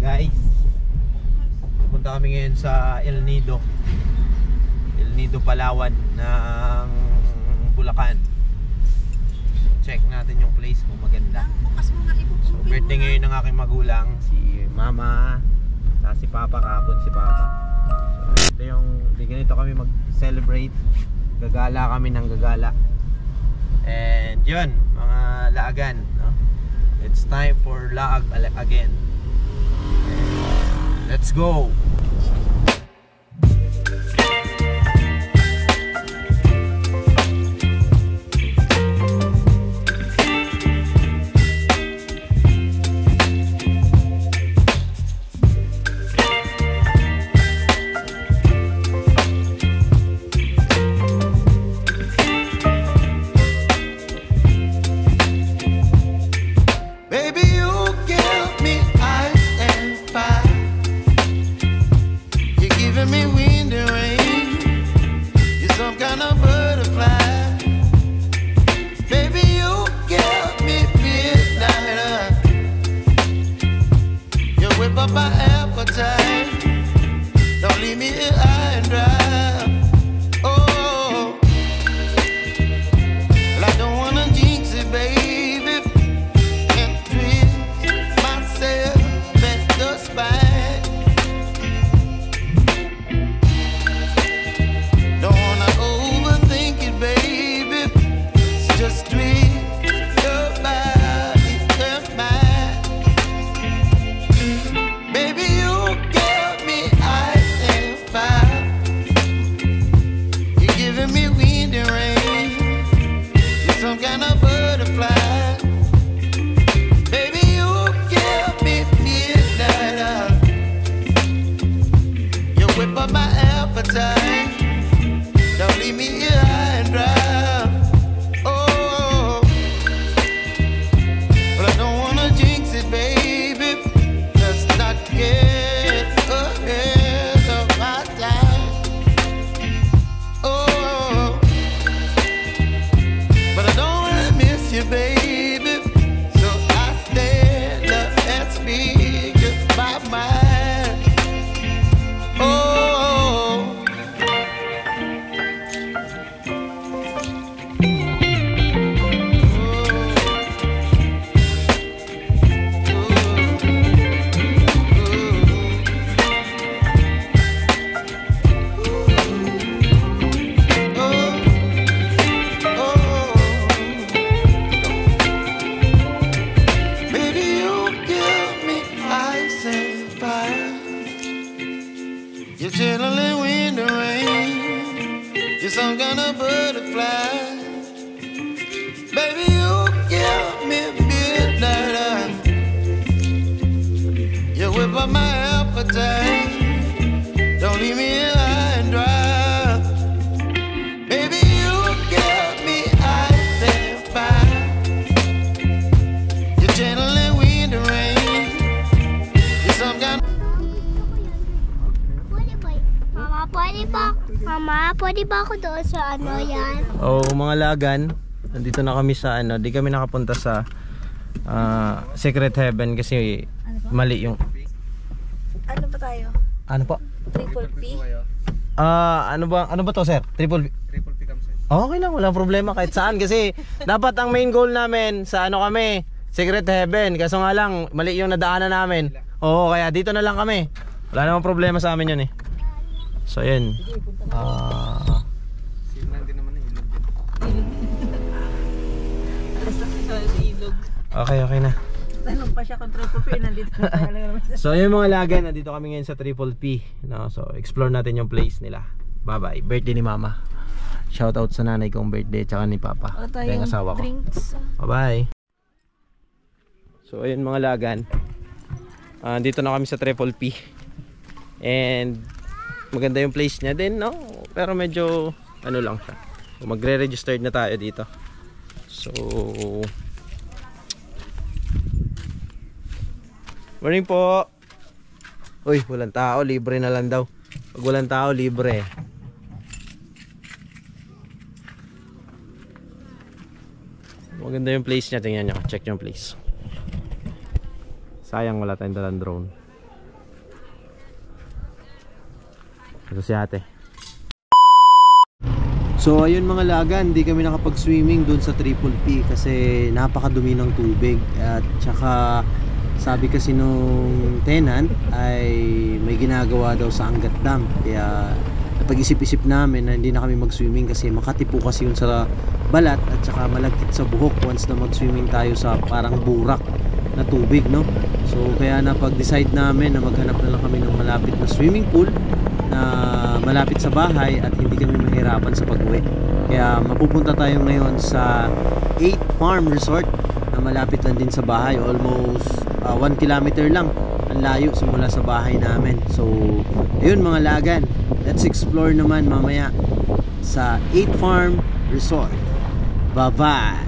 Guys, pupunta kami ngayon sa El Nido, Palawan ng Bulacan. Check natin yung place kung maganda. So birthday ngayon ng aking magulang, si Mama, si Papa, kahapon si Papa. So ito yung, ganito kami mag-celebrate. Gagala kami ng gagala. And yun, mga laagan, no? It's time for laag again. And let's go! Pwede ba ako doon sa ano yan? Oh, mga lagan, nandito na kami sa ano, di kami nakapunta sa Secret Heaven kasi mali yung... Ano ba tayo? Ano po? Triple P? Ano ba to, sir? Triple P kami, sir. Okay lang, walang problema kahit saan kasi dapat ang main goal namin sa ano kami, Secret Heaven, kaso nga lang mali yung nadaanan namin. Oo, kaya dito na lang kami. Wala namang problema sa amin yun eh. So yun. Okay na. Tanong pa siya kung Triple P, nandito na tayo. So yung mga lagan, nandito kami ngayon sa Triple P, no? So explore natin yung place nila. Bye bye. Birthday ni Mama. Shout out sa nanay kong birthday tsaka ni Papa, yung asawa ko. Bye bye. So ayun mga lagan, dito na kami sa Triple P. And maganda yung place niya din, no? Pero medyo ano lang siya. Magre-registered na tayo dito. So morning po. Uy, walang tao, libre na lang daw. Pag walang tao, libre. Maganda yung place niya, tingnan nyo. Check yung place. Sayang wala tayong dalang drone. Ito si ate. So ayun mga lagan, hindi kami nakapag-swimming dun sa Triple P kasi napakadumi ng tubig. At saka sabi kasi nung tenant ay may ginagawa daw sa Angat Dam. Kaya napag-isip-isip namin na hindi na kami mag-swimming kasi makatipo kasi yun sa balat at saka malagkit sa buhok once na mag-swimming tayo sa parang burak na tubig, no? So kaya napag-decide namin na maghanap na lang kami ng malapit na swimming pool na malapit sa bahay at hindi kami mahirapan sa pag-uwi. Kaya mapupunta tayo ngayon sa 8 Farm Resort na malapit lang din sa bahay. Almost 1 kilometer lang ang layo simula sa bahay namin. So ayun mga lagan, let's explore naman mamaya sa 8 Farm Resort. Bye bye.